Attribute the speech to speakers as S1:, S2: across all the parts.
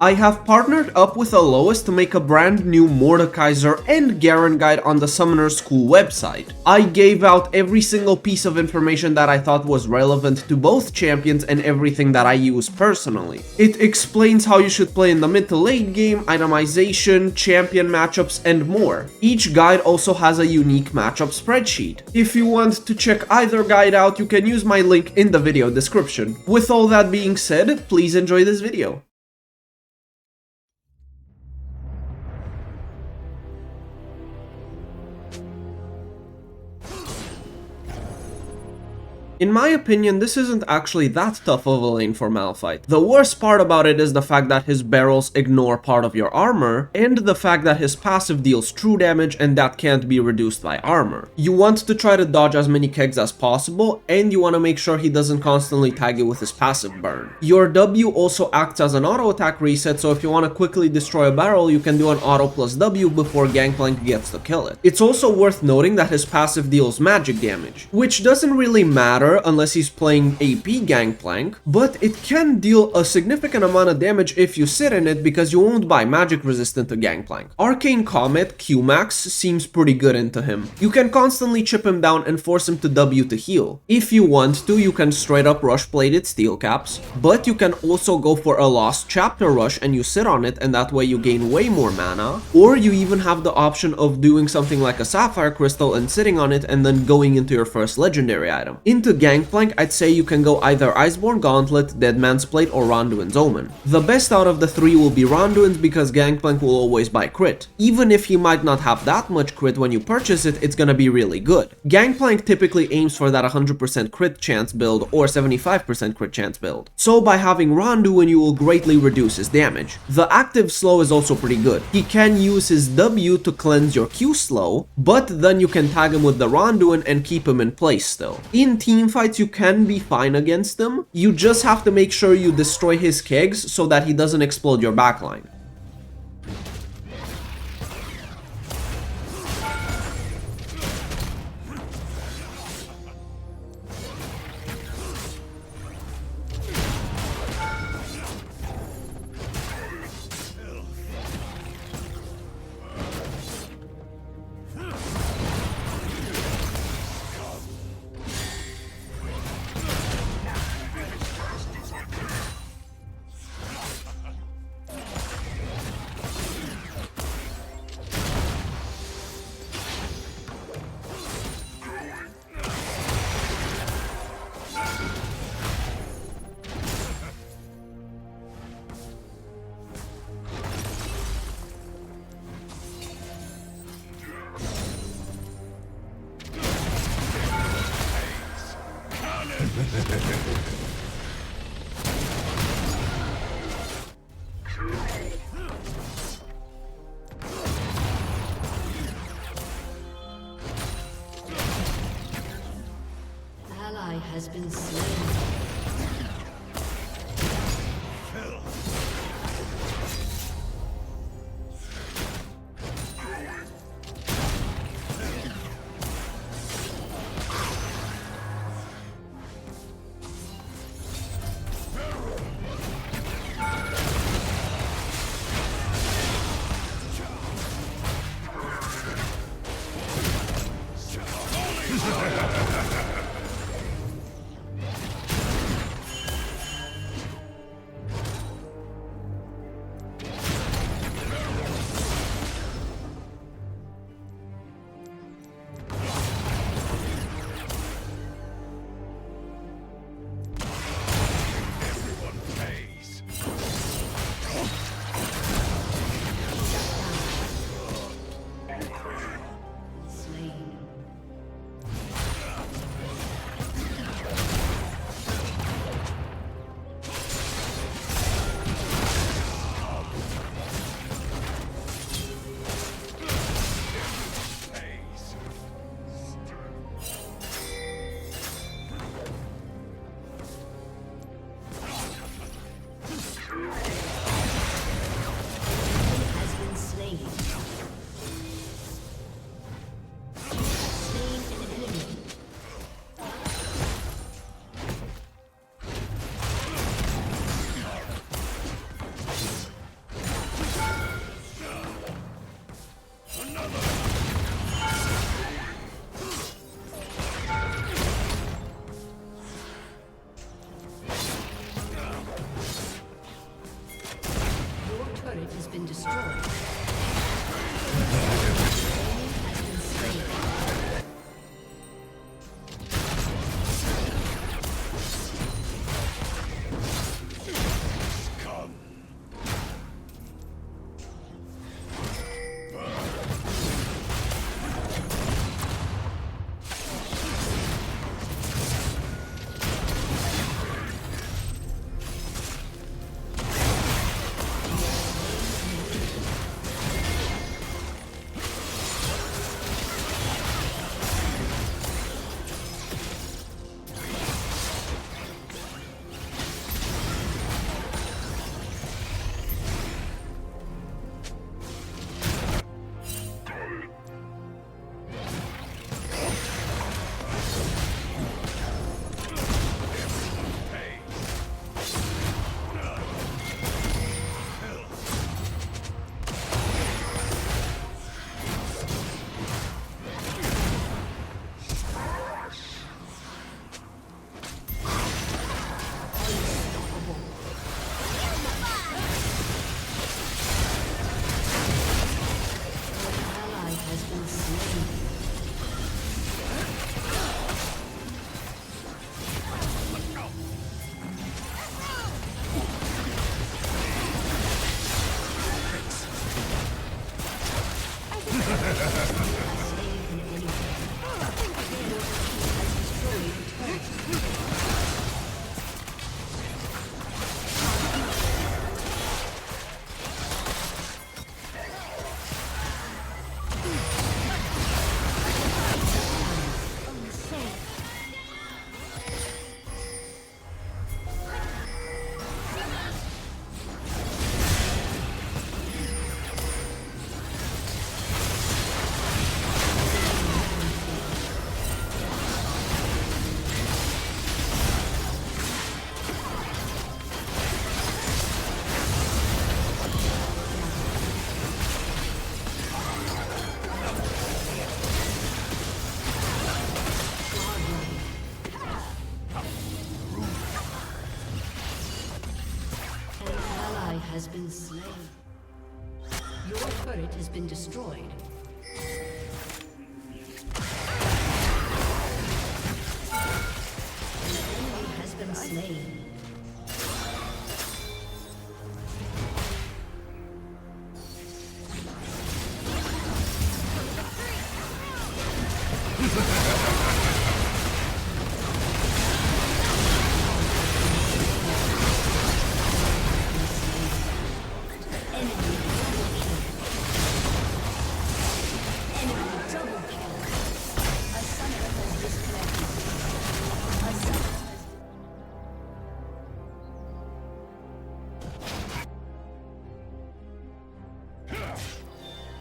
S1: I have partnered up with Alois to make a brand new Mordekaiser and Garen guide on the Summoner School website. I gave out every single piece of information that I thought was relevant to both champions and everything that I use personally. It explains how you should play in the mid to late game, itemization, champion matchups, and more. Each guide also has a unique matchup spreadsheet. If you want to check either guide out, you can use my link in the video description. With all that being said, please enjoy this video. In my opinion, this isn't actually that tough of a lane for Malphite. The worst part about it is the fact that his barrels ignore part of your armor, and the fact that his passive deals true damage and that can't be reduced by armor. You want to try to dodge as many kegs as possible, and you want to make sure he doesn't constantly tag you with his passive burn. Your W also acts as an auto attack reset, so if you want to quickly destroy a barrel, you can do an auto plus W before Gangplank gets to kill it. It's also worth noting that his passive deals magic damage, which doesn't really matter unless he's playing AP Gangplank, but it can deal a significant amount of damage if you sit in it because you won't buy magic resistant to Gangplank. Arcane Comet Qmax seems pretty good into him. You can constantly chip him down and force him to W to heal. If you want to, you can straight up rush plated steel caps, but you can also go for a lost chapter rush and you sit on it and that way you gain way more mana, or you even have the option of doing something like a sapphire crystal and sitting on it and then going into your first legendary item. Into Gangplank, I'd say you can go either Iceborne Gauntlet, Deadman's Plate, or Ronduin's Omen. The best out of the three will be Ronduin's because Gangplank will always buy crit. Even if he might not have that much crit when you purchase it, it's gonna be really good. Gangplank typically aims for that 100% crit chance build or 75% crit chance build. So by having Ronduin, you will greatly reduce his damage. The active slow is also pretty good. He can use his W to cleanse your Q slow, but then you can tag him with the Ronduin and keep him in place still. In team fights, you can be fine against him. You just have to make sure you destroy his kegs so that he doesn't explode your backline.
S2: Ally has been slain. turret has been destroyed. Enemy has been slain. Has been slain. Your turret has been destroyed. An enemy has been slain.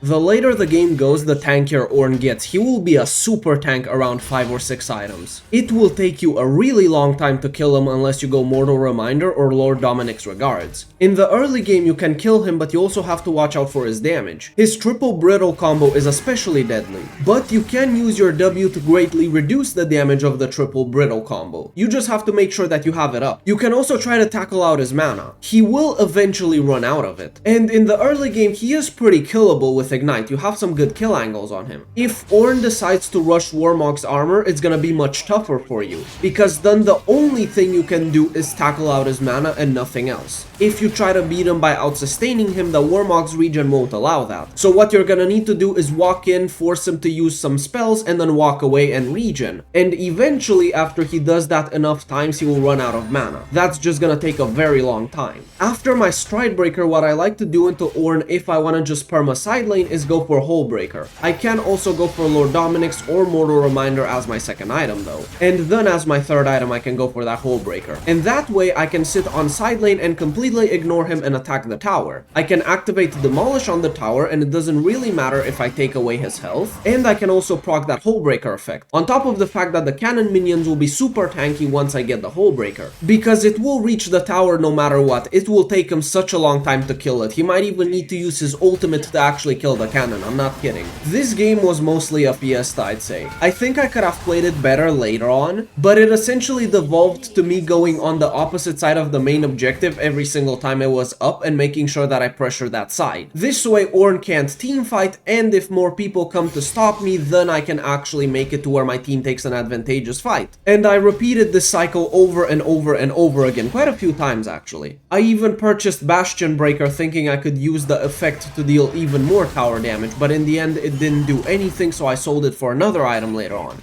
S1: The later the game goes, the tankier Ornn gets. He will be a super tank around 5 or 6 items. It will take you a really long time to kill him unless you go Mortal Reminder or Lord Dominic's Regards. In the early game you can kill him, but you also have to watch out for his damage. His triple brittle combo is especially deadly, but you can use your W to greatly reduce the damage of the triple brittle combo. You just have to make sure that you have it up. You can also try to tackle out his mana. He will eventually run out of it, and in the early game he is pretty killable with Ignite. You have some good kill angles on him. If Ornn decides to rush Warmog's armor, it's gonna be much tougher for you, because then the only thing you can do is tackle out his mana and nothing else. If you try to beat him by out-sustaining him, the Warmog's regen won't allow that. So what you're gonna need to do is walk in, force him to use some spells, and then walk away and regen. And eventually, after he does that enough times, he will run out of mana. That's just gonna take a very long time. After my Stride Breaker, what I like to do into Ornn if I wanna just perma side lane is go for Hole Breaker. I can also go for Lord Dominic's or Mortal Reminder as my second item though. And then as my third item I can go for that Hole Breaker. And that way I can sit on side lane and completely ignore him and attack the tower. I can activate Demolish on the tower and it doesn't really matter if I take away his health. And I can also proc that Hole Breaker effect. On top of the fact that the cannon minions will be super tanky once I get the Hole Breaker. Because it will reach the tower no matter what. It will take him such a long time to kill it. He might even need to use his ultimate to actually kill kill the cannon, I'm not kidding. This game was mostly a fiesta, I'd say. I think I could have played it better later on, but it essentially devolved to me going on the opposite side of the main objective every single time it was up and making sure that I pressure that side. This way Ornn can't team fight, and if more people come to stop me, then I can actually make it to where my team takes an advantageous fight. And I repeated this cycle over and over and over again, quite a few times actually. I even purchased Bastion Breaker thinking I could use the effect to deal even more tower damage, but in the end it didn't do anything, so I sold it for another item later on.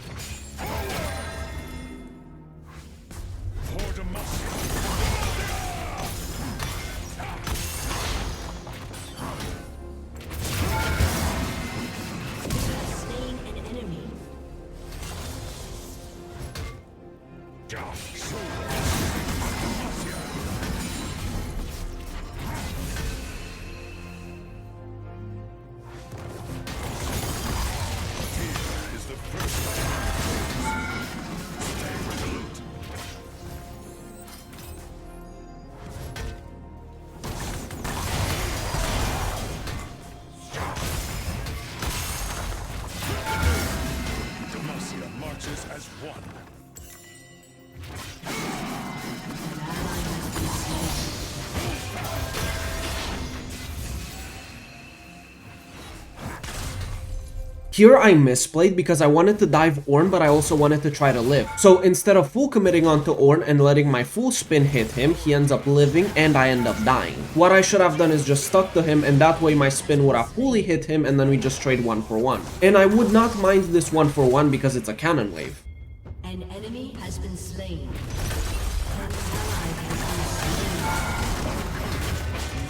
S3: As one.
S1: Here I misplayed because I wanted to dive Ornn, but I also wanted to try to live. So instead of full committing onto Ornn and letting my full spin hit him, he ends up living and I end up dying. What I should have done is just stuck to him, and that way my spin would have fully hit him and then we just trade 1-for-1. And I would not mind this 1-for-1 because it's a cannon wave.
S2: An enemy has been slain. An ally has been slain.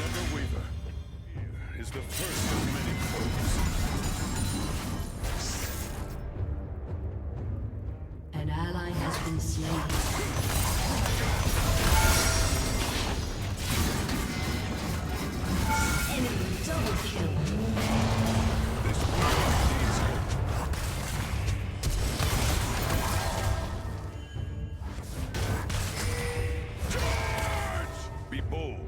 S3: Never waver. Here is the first of many foes.
S2: An ally has been slain. Enemy double kill.
S3: This world needs hope. Charge! Be bold.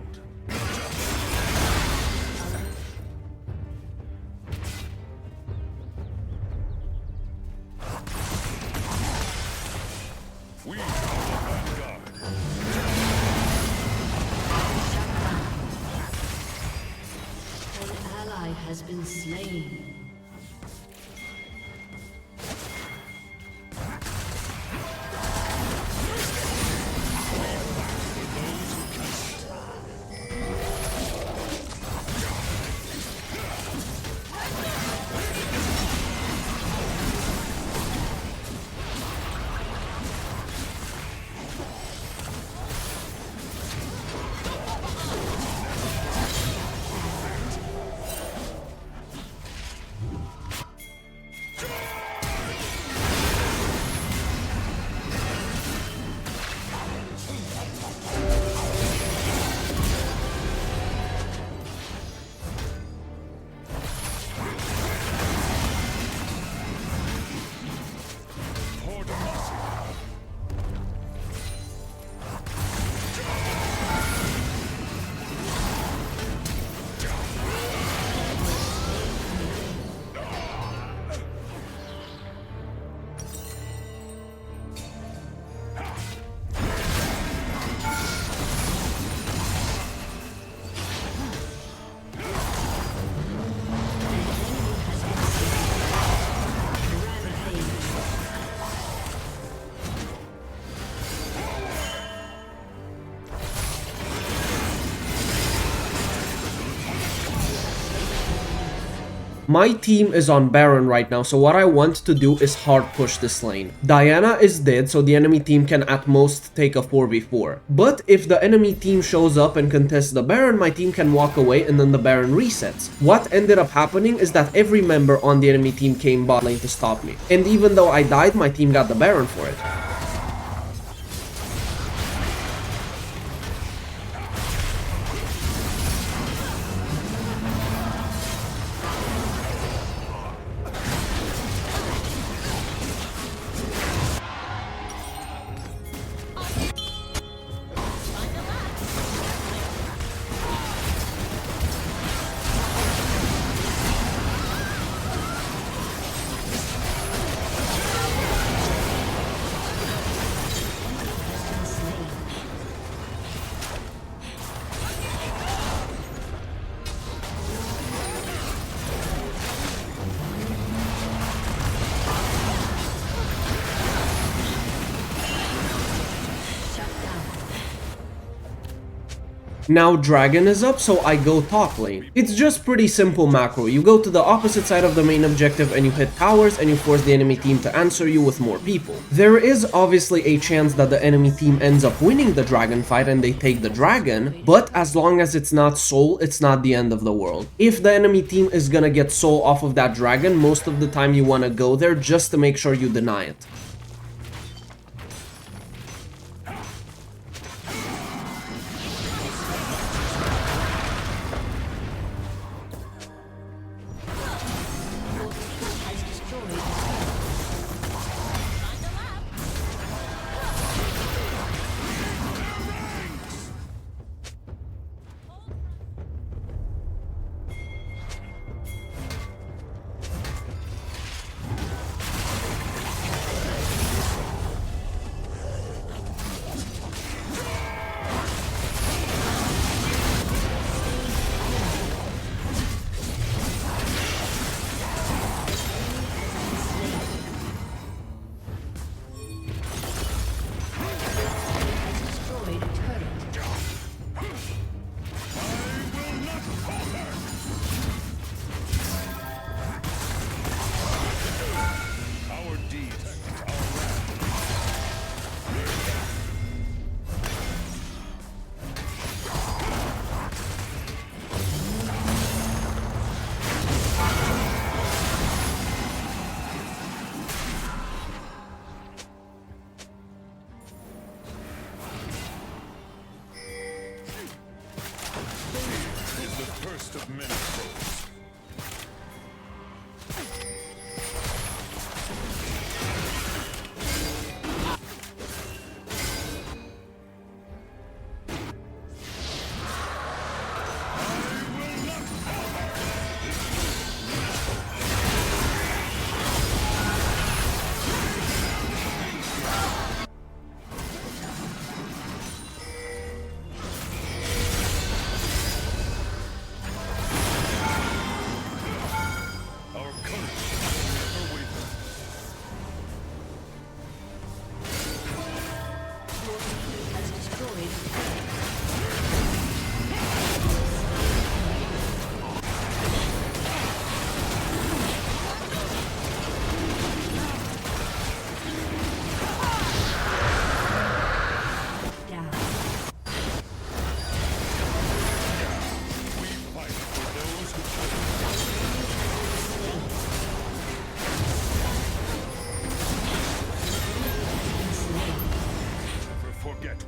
S3: We are on guard.
S2: An ally has been slain.
S1: My team is on Baron right now, so what I want to do is hard push this lane. Diana is dead, so the enemy team can at most take a 4v4. But if the enemy team shows up and contests the Baron, my team can walk away and then the Baron resets. What ended up happening is that every member on the enemy team came bot lane to stop me. And even though I died, my team got the Baron for it. Now dragon is up, so I go top lane. It's just pretty simple macro. You go to the opposite side of the main objective and you hit towers and you force the enemy team to answer you with more people. There is obviously a chance that the enemy team ends up winning the dragon fight and they take the dragon, but as long as it's not soul, it's not the end of the world. If the enemy team is gonna get soul off of that dragon, most of the time you wanna go there just to make sure you deny it.
S3: Of many foes.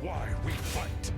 S3: Why we fight.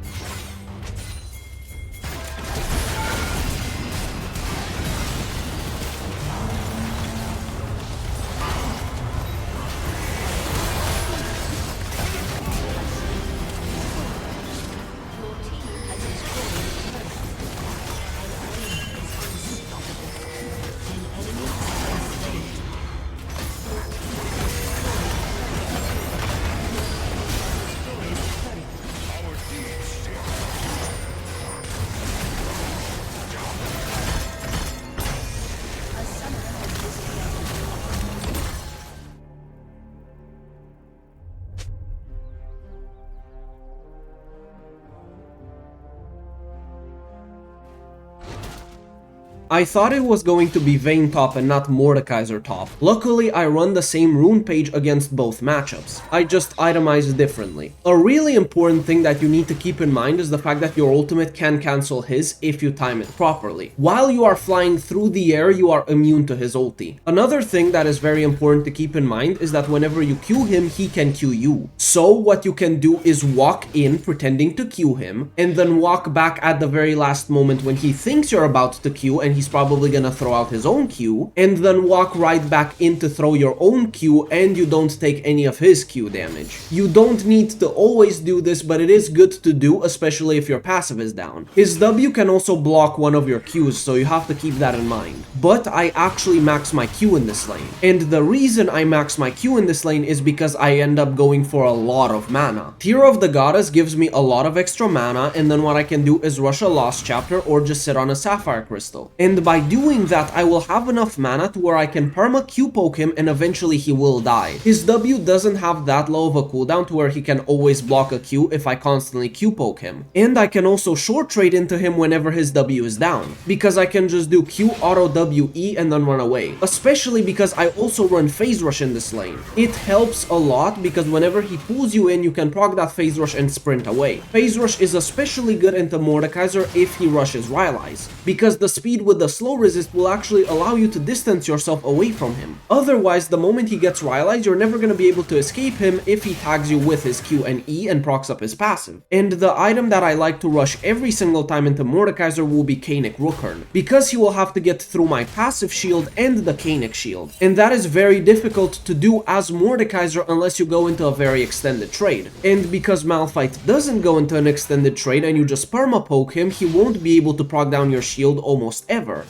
S1: I thought it was going to be Vayne top and not Mordekaiser top. Luckily, I run the same rune page against both matchups. I just itemized differently. A really important thing that you need to keep in mind is the fact that your ultimate can cancel his if you time it properly. While you are flying through the air, you are immune to his ulti. Another thing that is very important to keep in mind is that whenever you Q him, he can Q you. So what you can do is walk in pretending to Q him, and then walk back at the very last moment when he thinks you're about to Q and he's probably gonna throw out his own Q, and then walk right back in to throw your own Q, and you don't take any of his Q damage. You don't need to always do this, but it is good to do, especially if your passive is down. His W can also block one of your Qs, so you have to keep that in mind. But I actually max my Q in this lane, and the reason I max my Q in this lane is because I end up going for a lot of mana. Tear of the Goddess gives me a lot of extra mana, and then what I can do is rush a Lost Chapter or just sit on a Sapphire Crystal. And and by doing that I will have enough mana to where I can perma Q-poke him and eventually he will die. His W doesn't have that low of a cooldown to where he can always block a Q if I constantly Q-poke him. And I can also short trade into him whenever his W is down, because I can just do Q auto WE and then run away. Especially because I also run phase rush in this lane. It helps a lot because whenever he pulls you in, you can proc that phase rush and sprint away. Phase rush is especially good into Mordekaiser if he rushes Rylai's, because the speed with the slow resist will actually allow you to distance yourself away from him. Otherwise, the moment he gets Rylai's, you're never going to be able to escape him if he tags you with his Q and E and procs up his passive. And the item that I like to rush every single time into Mordekaiser will be Kainic Rookern, because he will have to get through my passive shield and the Kainic shield. And that is very difficult to do as Mordekaiser unless you go into a very extended trade. And because Malphite doesn't go into an extended trade and you just perma poke him, he won't be able to proc down your shield almost ever.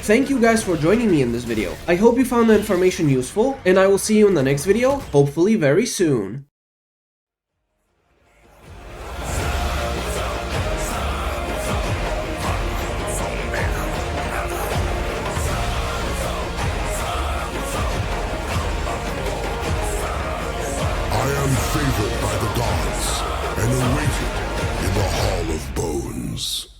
S1: Thank you guys for joining me in this video. I hope you found the information useful, and I will see you in the next video, hopefully very soon.
S4: I am favored by the gods and awaited in the Hall of Bones.